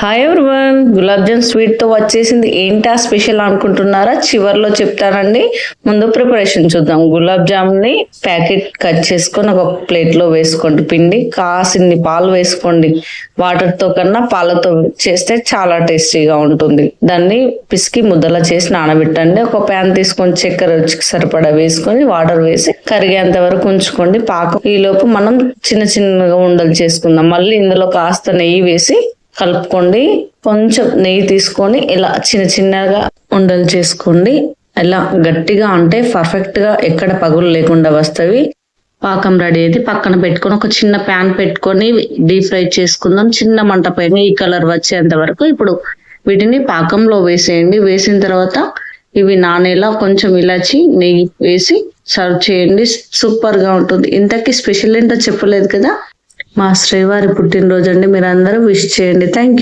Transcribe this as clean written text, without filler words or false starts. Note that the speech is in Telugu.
Hi everyone, gulab jam sweet తో వచ్చేసింది. ఏంటా స్పెషల్ అనుకుంటున్నారా? చివర్లో చెప్తానండి. ముందు ప్రిపరేషన్ చూద్దాం. గులాబ్ జామ్ ని ప్యాకెట్ కట్ చేసుకొని ఒక ప్లేట్ లో వేసుకోండి. పిండి కాసిన్ని పాలు వేసుకోండి. వాటర్ తో కన్నా పాలతో చేస్తే చాలా టేస్టీగా ఉంటుంది. దాన్ని పిసికి ముద్దలా చేసి నానబెట్టండి. ఒక ప్యాన్ తీసుకొని చక్కెర రుచికి సరిపడా వేసుకొని వాటర్ వేసి కరిగేంత వరకు ఉంచుకోండి. పాకం ఈ లోపు మనం చిన్న చిన్నగా ఉండలు చేసుకుందాం. మళ్ళీ ఇందులో కాస్త నెయ్యి వేసి కలుపుకోండి. కొంచెం నెయ్యి తీసుకొని ఇలా చిన్న చిన్నగా ఉండలు చేసుకోండి. ఇలా గట్టిగా అంటే పర్ఫెక్ట్ గా ఎక్కడ పగులు లేకుండా వస్తవి. పాకం రెడీ అయితే పక్కన పెట్టుకొని ఒక చిన్న ప్యాన్ పెట్టుకొని డీప్ ఫ్రై చేసుకుందాం. చిన్న మంట పైన ఈ కలర్ వచ్చేంత వరకు. ఇప్పుడు వీటిని పాకంలో వేసేయండి. వేసిన తర్వాత ఇవి నానేలా కొంచెం ఇలాచి నెయ్యి వేసి సర్వ్ చేయండి. సూపర్ గా ఉంటుంది. ఇంతకీ స్పెషల్ ఏంటో చెప్పలేదు కదా. మా శ్రీవారి పుట్టినరోజు అండి. మీరు అందరూ విష్ చేయండి. Thank you.